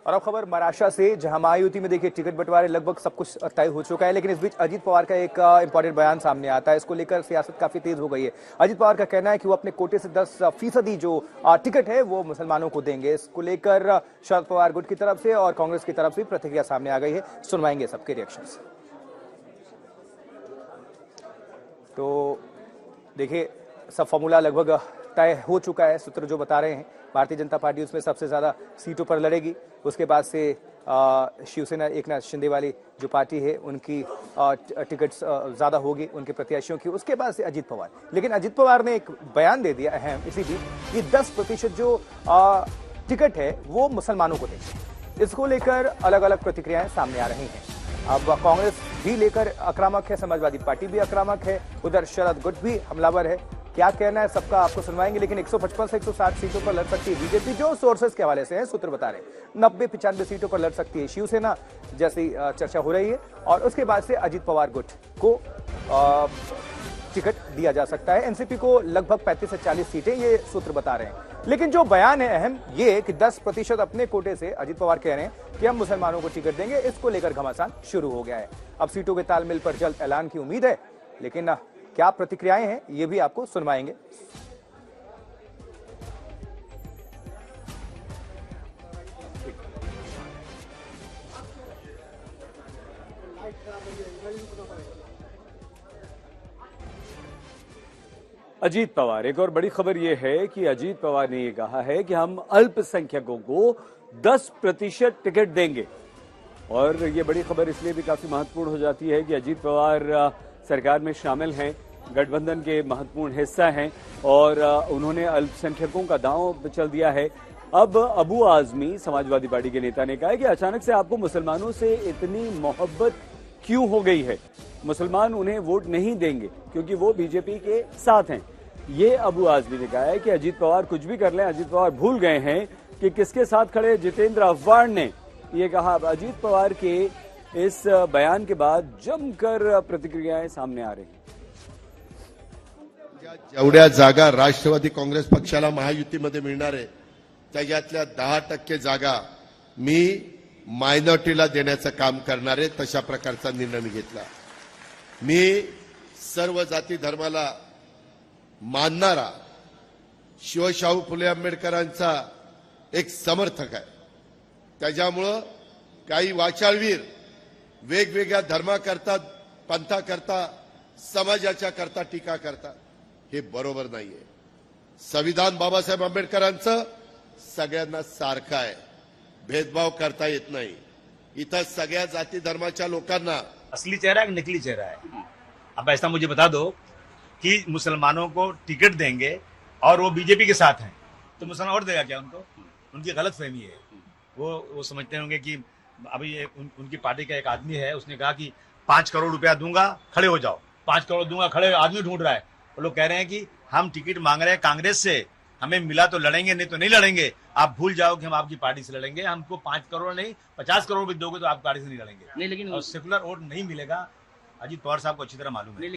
और अब खबर महाराष्ट्र से, जहां महायुति में देखिए टिकट बंटवारे लगभग सब कुछ तय हो चुका है, लेकिन इस बीच अजीत पवार का एक इंपॉर्टेंट बयान सामने आता है। इसको लेकर सियासत काफी तेज हो गई है। अजीत पवार का कहना है कि वो अपने कोटे से 10% जो टिकट है वो मुसलमानों को देंगे। इसको लेकर शरद पवार गुट की तरफ से और कांग्रेस की तरफ से प्रतिक्रिया सामने आ गई है। सुनवाएंगे सबके रिएक्शंस। तो देखिए, सब फॉर्मूला लगभग तय हो चुका है। सूत्र जो बता रहे हैं, भारतीय जनता पार्टी उसमें सबसे ज्यादा सीटों पर लड़ेगी। उसके बाद से शिवसेना एकनाथ शिंदे वाली जो पार्टी है उनकी टिकट्स ज्यादा होगी, उनके प्रत्याशियों की। उसके बाद से अजीत पवार। लेकिन अजीत पवार ने एक बयान दे दिया अहम इसी बीच कि 10% जो टिकट है वो मुसलमानों को देंगे। इसको लेकर अलग अलग प्रतिक्रियाएं सामने आ रही हैं। अब कांग्रेस भी लेकर आक्रामक है, समाजवादी पार्टी भी आक्रामक है, उधर शरद गुट भी हमलावर है। क्या कहना है सबका आपको सुनवाएंगे। लेकिन 155 से 160 सीटों पर लड़ सकती है बीजेपी, जो सोर्सेस के हवाले से है, सूत्र बता रहे हैं। 90-95 सीटों पर लड़ सकती है शिवसेना, जैसी चर्चा हो रही है। और उसके बाद से अजीत पवार गुट को टिकट दिया जा सकता है। एनसीपी को लगभग 35 से 40 सीटें, ये सूत्र बता रहे हैं। लेकिन जो बयान है अहम ये कि 10% अपने कोटे से अजीत पवार कह रहे हैं कि हम मुसलमानों को टिकट देंगे। इसको लेकर घमासान शुरू हो गया है। अब सीटों के तालमेल पर जल्द ऐलान की उम्मीद है, लेकिन क्या प्रतिक्रियाएं हैं ये भी आपको सुनवाएंगे। अजीत पवार, एक और बड़ी खबर यह है कि अजीत पवार ने यह कहा है कि हम अल्पसंख्यकों को 10% टिकट देंगे। और ये बड़ी खबर इसलिए भी काफी महत्वपूर्ण हो जाती है कि अजीत पवार सरकार में शामिल हैं, गठबंधन के महत्वपूर्ण हिस्सा हैं और उन्होंने अल्पसंख्यकों का दांव चल दिया है। अब अबू आजमी, समाजवादी पार्टी के नेता, ने कहा है कि अचानक से आपको मुसलमानों से इतनी मोहब्बत क्यों हो गई है। मुसलमान उन्हें वोट नहीं देंगे क्योंकि वो बीजेपी के साथ हैं। ये अबू आजमी ने कहा है कि अजीत पवार कुछ भी कर लें, अजीत पवार भूल गए हैं कि किसके साथ खड़े। जितेंद्र अव्वाड़ ने ये कहा। अजीत पवार के इस बयान के बाद जमकर प्रतिक्रियाएं सामने आ रही हैं। जेवढ्या जागा राष्ट्रवादी काँग्रेस पक्षाला महायुतीमध्ये मिळणार आहे त्याच्यातल्या 10% जागा मी मायनॉरिटीला देण्याचं काम करणार आहे। तशा प्रकारचा निर्णय मी घेतला। मी सर्व जाती धर्माला मानणारा शिवशाहू फुले आंबेडकरांचा एक समर्थक आहे। त्याच्यामुळे काही वाचाळवीर वेगवेगळ्या धर्माकरता, पंथाकरता, समाजाच्या करता टीका करतात, हे बरोबर नाहीये। संविधान बाबासाहेब आंबेडकरांचं सगळ्यांना सारखं आहे, भेदभाव करता येत नाही। इथं सगळ्या जाती धर्माच्या लोकांना असली चेहरा है कि नकली चेहरा है। अब ऐसा मुझे बता दो कि मुसलमानों को टिकट देंगे और वो बीजेपी के साथ हैं, तो मुसलमान वोट देगा क्या उनको? उनकी गलतफहमी है। वो समझते होंगे कि अभी उनकी पार्टी का एक आदमी है, उसने कहा कि 5 करोड़ रुपया दूंगा, खड़े हो जाओ। 5 करोड़ दूंगा, खड़े आदमी ढूंढ रहा है। वो लोग कह रहे हैं कि हम टिकट मांग रहे हैं कांग्रेस से, हमें मिला तो लड़ेंगे, नहीं तो नहीं लड़ेंगे। आप भूल जाओ कि हम आपकी पार्टी से लड़ेंगे। हमको 5 करोड़ नहीं 50 करोड़ भी दोगे तो आप पार्टी से नहीं लड़ेंगे। नहीं, लेकिन और सेकुलर वोट नहीं मिलेगा। अजीत पवार साहब को अच्छी तरह मालूम है।